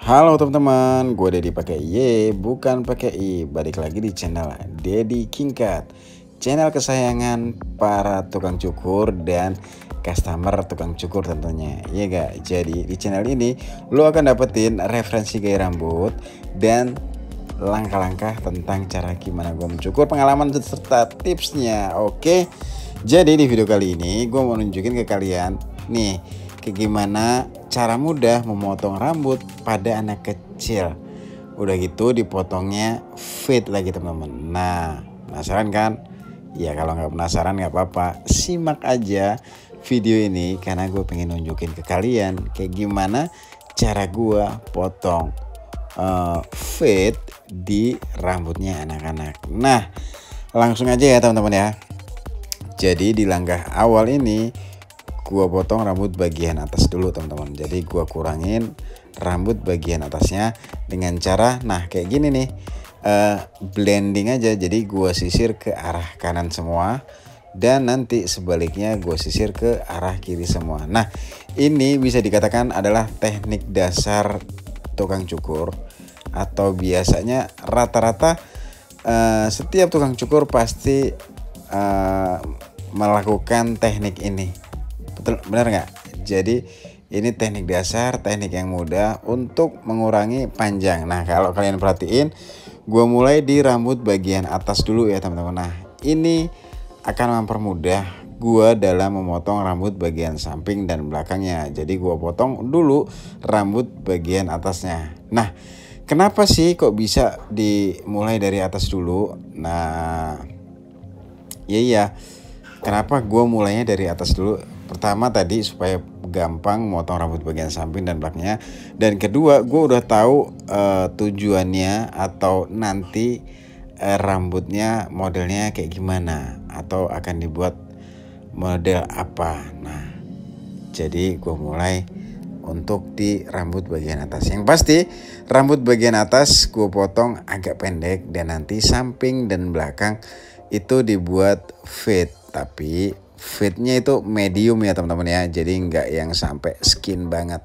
Halo teman-teman, gue Dedi pakai Y bukan pakai I. Balik lagi di channel Dedi Kingkat, channel kesayangan para tukang cukur dan customer tukang cukur tentunya. Iya gak? Jadi di channel ini lo akan dapetin referensi gaya rambut dan langkah-langkah tentang cara gimana gue mencukur, pengalaman serta tipsnya. Oke, jadi di video kali ini gue mau nunjukin ke kalian nih kayak gimana cara mudah memotong rambut pada anak kecil. Udah gitu dipotongnya fade lagi teman-teman. Nah, penasaran kan? Ya kalau nggak penasaran nggak apa-apa, simak aja video ini karena gue pengen nunjukin ke kalian kayak gimana cara gue potong fade di rambutnya anak-anak. Nah, langsung aja ya teman-teman ya. Jadi di langkah awal ini gua potong rambut bagian atas dulu teman-teman. Jadi gua kurangin rambut bagian atasnya dengan cara kayak gini nih, blending aja. Jadi gua sisir ke arah kanan semua dan nanti sebaliknya gua sisir ke arah kiri semua. Nah, ini bisa dikatakan adalah teknik dasar tukang cukur, atau biasanya rata-rata setiap tukang cukur pasti melakukan teknik ini. Betul, benar nggak? Jadi ini teknik dasar, teknik yang mudah untuk mengurangi panjang. Nah, kalau kalian perhatiin, gue mulai di rambut bagian atas dulu ya teman-teman. Nah, ini akan mempermudah gue dalam memotong rambut bagian samping dan belakangnya. Jadi gue potong dulu rambut bagian atasnya. Nah, kenapa sih kok bisa dimulai dari atas dulu? Nah, iya. Kenapa gue mulainya dari atas dulu? Pertama tadi supaya gampang motong rambut bagian samping dan belakangnya. Dan kedua, gue udah tahu tujuannya atau nanti rambutnya modelnya kayak gimana atau akan dibuat model apa. Nah, jadi gue mulai untuk di rambut bagian atas. Yang pasti rambut bagian atas gue potong agak pendek dan nanti samping dan belakang itu dibuat fade. Tapi fade-nya itu medium ya teman-teman ya. Jadi nggak yang sampai skin banget.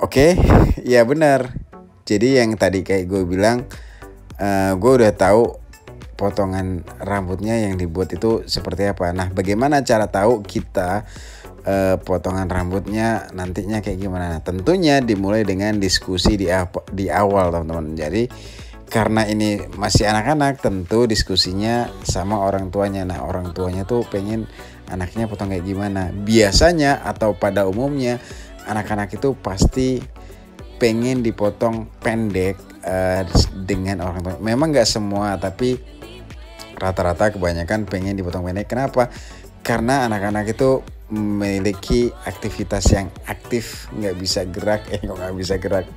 Oke, ya benar. Jadi yang tadi kayak gue bilang, gue udah tahu potongan rambutnya yang dibuat itu seperti apa. Nah, bagaimana cara tahu kita potongan rambutnya nantinya kayak gimana? Nah, tentunya dimulai dengan diskusi di awal teman-teman. Jadi karena ini masih anak-anak, tentu diskusinya sama orang tuanya. Nah, orang tuanya tuh pengen anaknya potong kayak gimana. Biasanya atau pada umumnya anak-anak itu pasti pengen dipotong pendek dengan orang tua. Memang nggak semua, tapi rata-rata kebanyakan pengen dipotong pendek. Kenapa? Karena anak-anak itu memiliki aktivitas yang aktif, nggak bisa gerak. Nggak bisa gerak.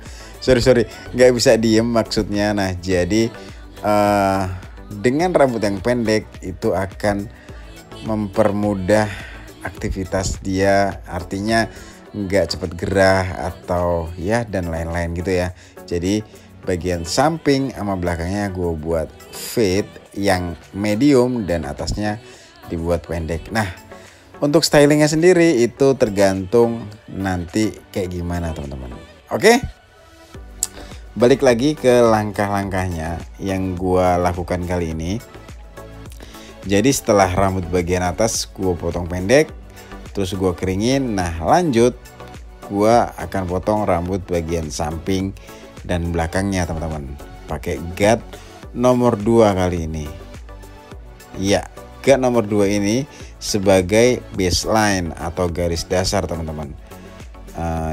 Sorry, nggak bisa diem maksudnya. Nah, jadi dengan rambut yang pendek itu akan mempermudah aktivitas dia, artinya nggak cepat gerah atau ya dan lain-lain gitu ya. Jadi bagian samping sama belakangnya gue buat fade yang medium dan atasnya dibuat pendek. Nah, untuk stylingnya sendiri itu tergantung nanti kayak gimana teman-teman. Oke? Balik lagi ke langkah-langkahnya yang gue lakukan kali ini. Jadi setelah rambut bagian atas gue potong pendek, terus gue keringin. Nah, lanjut gue akan potong rambut bagian samping dan belakangnya teman-teman. Pakai guard nomor 2 kali ini. Ya, guard nomor 2 ini sebagai baseline atau garis dasar teman-teman.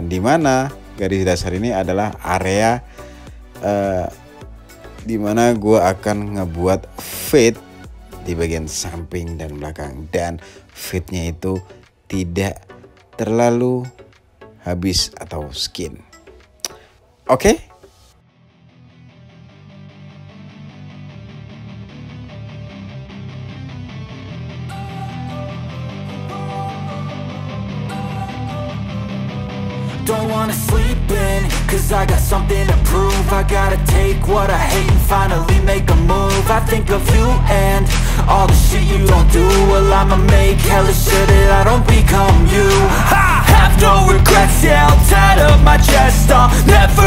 Dimana garis dasar ini adalah area dimana gue akan ngebuat fade di bagian samping dan belakang, dan fade-nya itu tidak terlalu habis atau skin. Oke? Don't wanna sleep in, cause I got something to prove. I gotta take what I hate and finally make a move. I think of you and all the shit you don't do. Well, I'ma make hella sure that I don't become you. I have no regrets, yeah, I'll tie up my chest. I'll never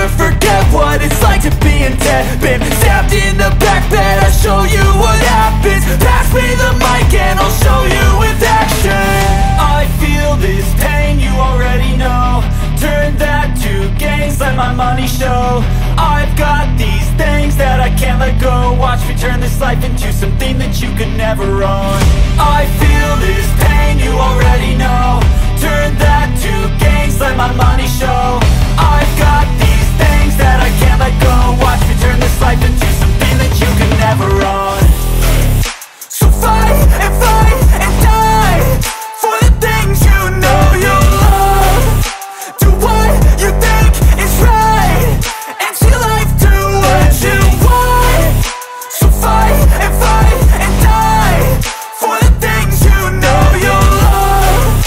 what it's like to be in debt. Been stabbed in the back bed, I'll show you what happens. Pass me the mic and I'll show you with action. I feel this pain, you already know. Turn that to gains, let my money show. I've got these things that I can't let go. Watch me turn this life into something that you could never own. I feel this pain, you already know. Turn that to gains, let my money show. I've got these things that I can't let go. Watch me turn this life into something that you could never own. So fight and die for the things you know you love. Do what you think is right and see life do what you want. So fight and die for the things you know you love.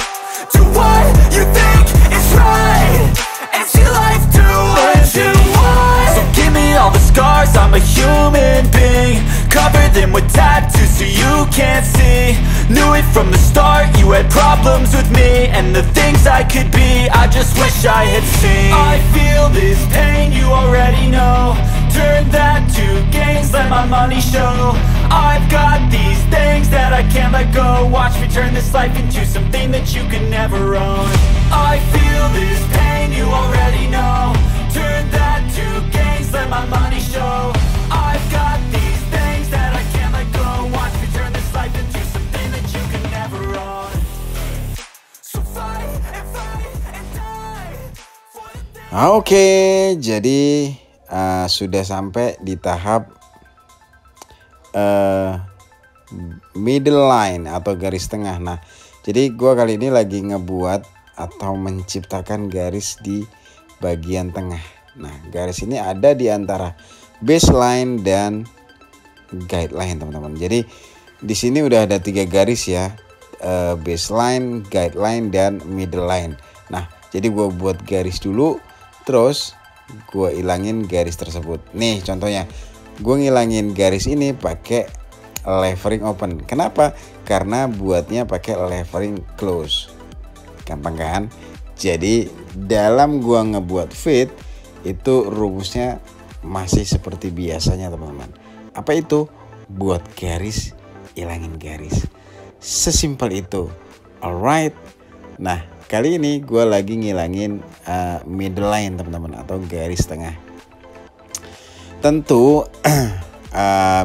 Do what you think is right and see life do what you want. So give me all the scars, I'm a human being. Cover them with tattoos so you can't see. Knew it from the start, you had problems with me and the things I could be, I just wish I had seen. I feel this pain, you already know. Turn that to gains, let my money show. I've got these things that I can't let go. Watch me turn this life into something that you could never own. I feel this pain, you already know. Turn that to gains, let my money show. I've got these things that I can't let go. Watch me turn this life into something that you can never own. So fight and die for the things. Oke, jadi sudah sampai di tahap middle line atau garis tengah. Nah, jadi gua kali ini lagi ngebuat atau menciptakan garis di bagian tengah. Nah, garis ini ada di antara baseline dan guideline, teman-teman. Jadi di sini udah ada 3 garis ya, baseline, guideline, dan middle line. Nah, jadi gue buat garis dulu, terus gue ilangin garis tersebut. Nih contohnya, gue ngilangin garis ini pakai levering open. Kenapa? Karena buatnya pakai levering close. Gampang kan? Jadi dalam gue ngebuat fit itu rumusnya masih seperti biasanya, teman-teman. Apa itu? Buat garis, ilangin garis. Sesimpel itu. Alright. Nah, kali ini gue lagi ngilangin middle line, teman-teman, atau garis tengah. Tentu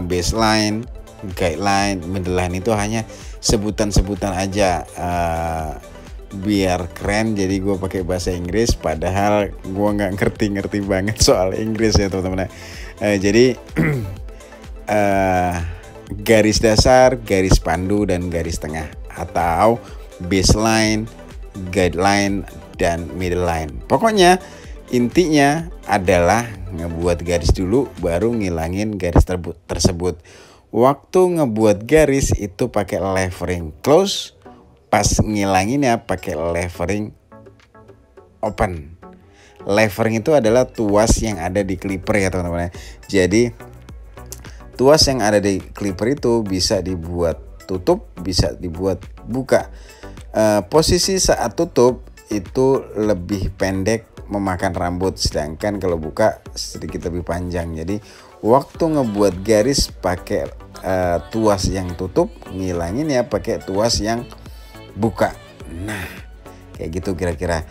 baseline, guideline, middle line itu hanya sebutan-sebutan aja. Biar keren, jadi gue pakai bahasa Inggris, padahal gue nggak ngerti banget soal Inggris ya, teman-teman. Jadi garis dasar, garis pandu, dan garis tengah, atau baseline, guideline, dan middle line. Pokoknya intinya adalah ngebuat garis dulu, baru ngilangin garis tersebut. Waktu ngebuat garis itu pakai levering close, pas ngilanginnya pakai levering open. Levering itu adalah tuas yang ada di clipper ya, teman-teman. Jadi tuas yang ada di clipper itu bisa dibuat tutup, bisa dibuat buka. Posisi saat tutup itu lebih pendek memakan rambut, sedangkan kalau buka sedikit lebih panjang. Jadi waktu ngebuat garis pakai tuas yang tutup, ngilangin ya pakai tuas yang buka. Nah, kayak gitu kira-kira.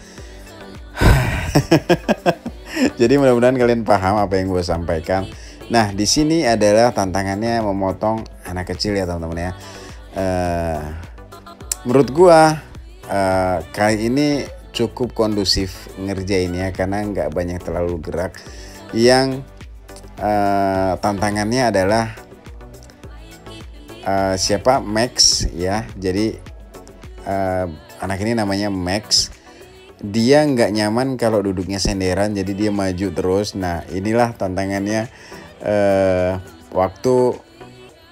Jadi mudah-mudahan kalian paham apa yang gue sampaikan. Nah, di sini adalah tantangannya memotong anak kecil ya, teman-teman ya. Menurut gue kali ini cukup kondusif ngerjainnya karena nggak banyak terlalu gerak. Yang tantangannya adalah siapa? Max ya. Jadi anak ini namanya Max. Dia nggak nyaman kalau duduknya senderan, jadi dia maju terus. Nah, inilah tantangannya waktu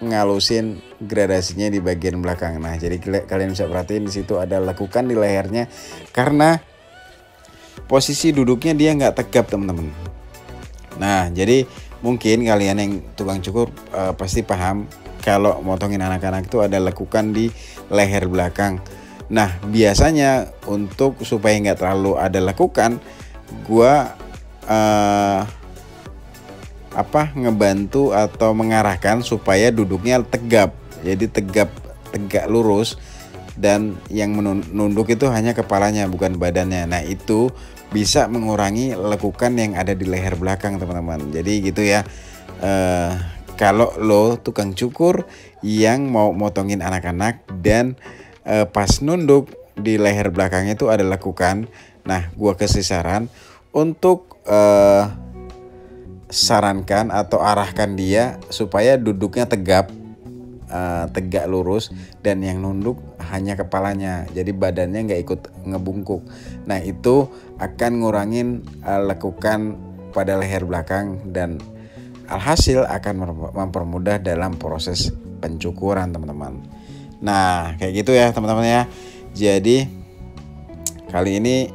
ngalusin gradasinya di bagian belakang. Nah, jadi kalian bisa perhatiin di situ ada lekukan di lehernya karena posisi duduknya dia nggak tegap, teman-teman. Nah, jadi mungkin kalian yang tukang cukur pasti paham kalau motongin anak-anak itu ada lekukan di leher belakang. Nah, biasanya untuk supaya nggak terlalu ada lekukan, gua ngebantu atau mengarahkan supaya duduknya tegap. Jadi tegak lurus, dan yang menunduk itu hanya kepalanya bukan badannya. Nah, itu bisa mengurangi lekukan yang ada di leher belakang, teman-teman. Jadi gitu ya. Kalau lo tukang cukur yang mau motongin anak-anak dan pas nunduk di leher belakangnya itu ada lekukan, nah gua kasih saran untuk sarankan atau arahkan dia supaya duduknya tegak lurus, dan yang nunduk hanya kepalanya, jadi badannya nggak ikut ngebungkuk. Nah, itu akan ngurangin lekukan pada leher belakang dan alhasil akan mempermudah dalam proses pencukuran, teman-teman. Nah, kayak gitu ya teman-teman ya. Jadi kali ini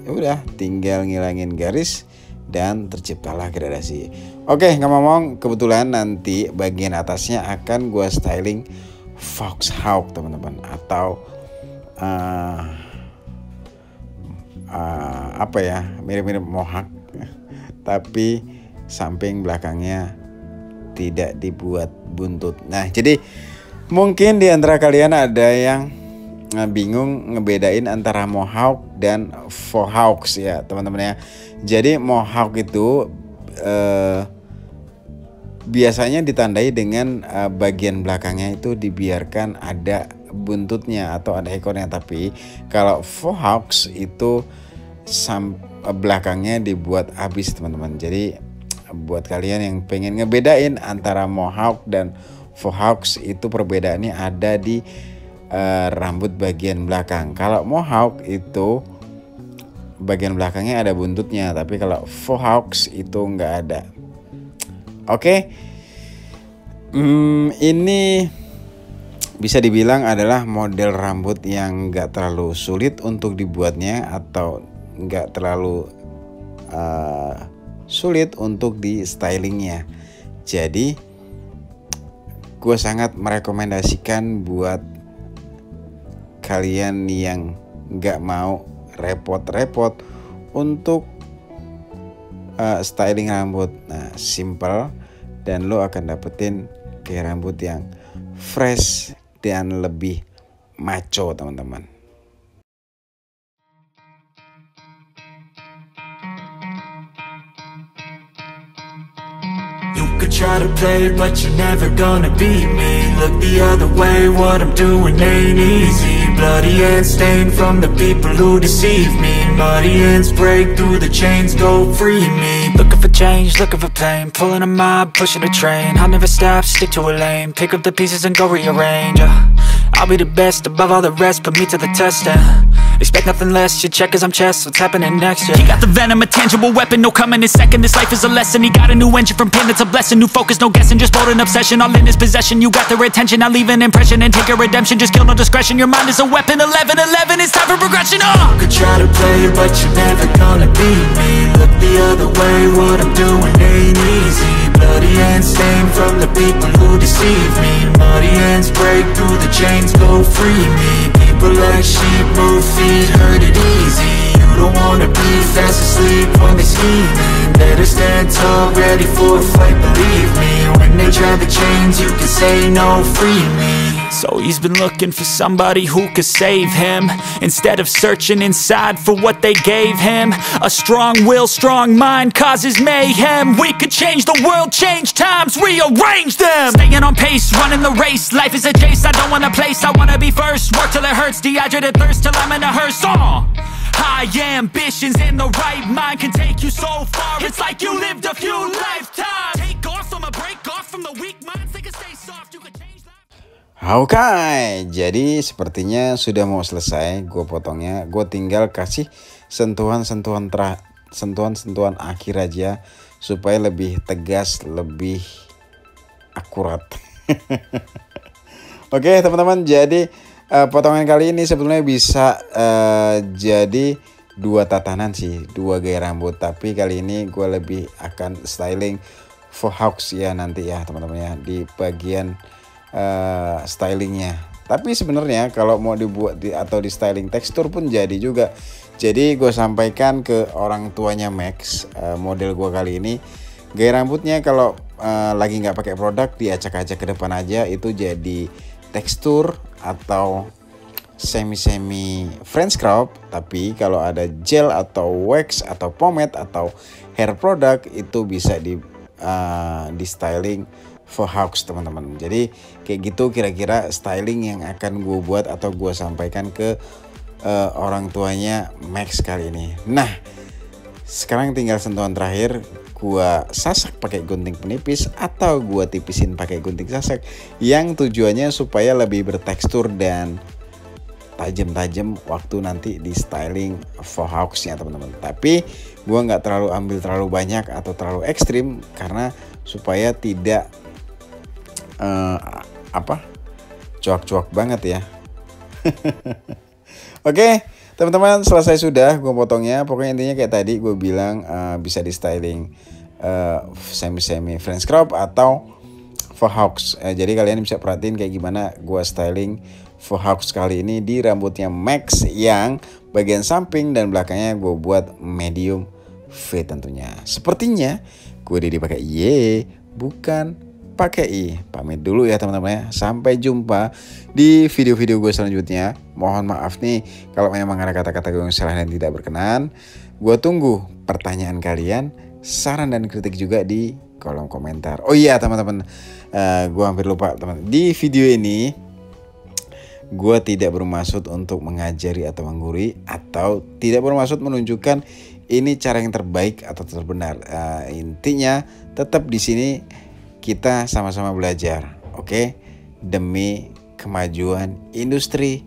udah tinggal ngilangin garis dan terciptalah gradasi. Oke, ngomong kebetulan nanti bagian atasnya akan gue styling foxhawk, teman-teman, atau mirip-mirip mohawk tapi samping belakangnya tidak dibuat buntut. Nah, jadi mungkin di antara kalian ada yang bingung ngebedain antara mohawk dan foxhawk ya, teman-teman ya. Jadi mohawk itu biasanya ditandai dengan bagian belakangnya itu dibiarkan ada buntutnya atau ada ekornya, tapi kalau foxhawk itu belakangnya dibuat habis, teman-teman. Jadi buat kalian yang pengen ngebedain antara mohawk dan foxhawk, itu perbedaannya ada di rambut bagian belakang. Kalau mohawk itu bagian belakangnya ada buntutnya, tapi kalau foxhawk itu nggak ada. Oke, ini bisa dibilang adalah model rambut yang nggak terlalu sulit untuk dibuatnya atau nggak terlalu sulit untuk di stylingnya. Jadi gue sangat merekomendasikan buat kalian yang nggak mau repot-repot untuk styling rambut. Nah, simple, dan lo akan dapetin kayak rambut yang fresh dan lebih maco, teman-teman. Try to play, but you're never gonna beat me. Look the other way, what I'm doing ain't easy. Bloody hands stained from the people who deceive me. Muddy hands break through the chains, go free me. Looking for change, looking for pain. Pulling a mob, pushing a train. I'll never stop, stick to a lane. Pick up the pieces and go rearrange. I'll be the best above all the rest, put me to the test and expect nothing less, you check as I'm chess, what's happening next, yeah. He got the venom, a tangible weapon, no coming in second. This life is a lesson, he got a new engine from pain, that's a blessing. New focus, no guessing, just bold and obsession. All in his possession, you got their attention. I'll leave an impression and take your redemption. Just kill, no discretion, your mind is a weapon. 11-11, it's time for progression, You could try to play, but you're never gonna beat me. Look the other way, what I'm doing ain't easy. Bloody hands stained from the people who deceive me. Muddy hands break through the chains, go free me. People like sheep move feet, hurt it easy. You don't wanna be fast asleep when they scheming. Better stand tall, ready for a fight, believe me. When they try the chains, you can say no, free me. So he's been looking for somebody who could save him, instead of searching inside for what they gave him. A strong will, strong mind causes mayhem. We could change the world, change times, rearrange them. Staying on pace, running the race. Life is a chase, I don't want a place, I wanna be first. Work till it hurts, dehydrated thirst till I'm in a hearse. High ambitions in the right mind can take you so far. It's like you lived a few lifetimes. Take off from a break off from the weak minds. They can stay soft, you can change life. Oke, jadi sepertinya sudah mau selesai gue potongnya. Gue tinggal kasih sentuhan-sentuhan akhir aja supaya lebih tegas, lebih akurat. Oke teman-teman, jadi potongan kali ini sebetulnya bisa jadi dua tatanan sih, dua gaya rambut. Tapi kali ini gue lebih akan styling foxhawk ya nanti ya teman-teman ya, di bagian stylingnya. Tapi sebenarnya kalau mau dibuat atau di styling tekstur pun jadi juga. Jadi gue sampaikan ke orang tuanya Max, model gue kali ini, Gaya rambutnya kalau lagi nggak pakai produk diacak-acak ke depan aja, itu jadi tekstur atau semi French crop. Tapi kalau ada gel atau wax atau pomade atau hair product itu bisa di styling faux hawks teman-teman. Jadi kayak gitu kira-kira styling yang akan gue buat atau gue sampaikan ke orang tuanya Max kali ini. Nah, sekarang tinggal sentuhan terakhir, gua sasak pakai gunting penipis atau gua tipisin pakai gunting sasak yang tujuannya supaya lebih bertekstur dan tajam-tajam waktu nanti di styling faux hawksnya teman-teman. Tapi gua nggak terlalu ambil terlalu banyak atau terlalu ekstrim karena supaya tidak cuak-cuak banget ya. Oke, teman-teman, selesai sudah gue potongnya. Pokoknya intinya kayak tadi gue bilang, bisa di styling semi French crop atau faux hawks. Jadi kalian bisa perhatiin kayak gimana gue styling faux hawks kali ini di rambutnya Max yang bagian samping dan belakangnya gue buat medium V tentunya. Sepertinya gue dipakai Y, bukan pakai I. Pamit dulu ya teman-teman ya. Sampai jumpa di video-video gue selanjutnya. Mohon maaf nih kalau memang ada kata-kata gue yang salah dan tidak berkenan. Gue tunggu pertanyaan kalian, saran dan kritik juga di kolom komentar. Oh iya teman-teman, gue hampir lupa teman. Di video ini gue tidak bermaksud untuk mengajari atau menggurui, atau tidak bermaksud menunjukkan ini cara yang terbaik atau terbenar. Intinya tetap di sini kita sama-sama belajar, oke? Demi kemajuan industri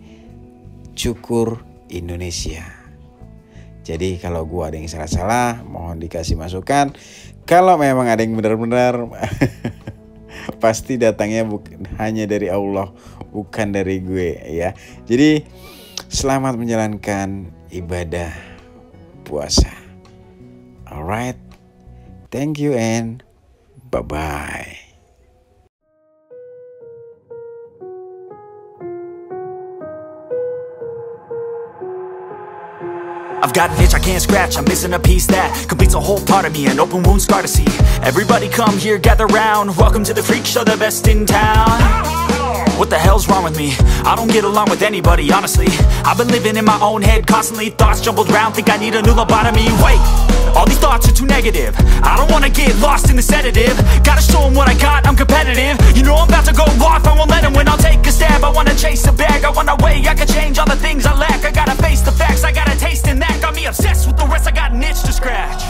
cukur Indonesia. Jadi kalau gua ada yang salah-salah, mohon dikasih masukan. Kalau memang ada yang benar-benar, pasti datangnya hanya dari Allah, bukan dari gue ya. Jadi selamat menjalankan ibadah puasa. Alright, thank you and bye-bye. I've got an itch I can't scratch, I'm missing a piece that completes a whole part of me, an open wound scar to see. Everybody come here, gather round, welcome to the freak show, the best in town. What the hell's wrong with me? I don't get along with anybody, honestly. I've been living in my own head constantly, thoughts jumbled round, think I need a new lobotomy. Wait, all these thoughts are too negative, I don't wanna get lost in the sedative. Gotta show them what I got, I'm competitive. You know I'm about to go off, I won't let them win, I'll take a stab. I wanna chase a bag, I wanna weigh, I can change all the things I lack. I gotta face the facts, I got a taste in that. Got me obsessed with the rest, I got an itch to scratch.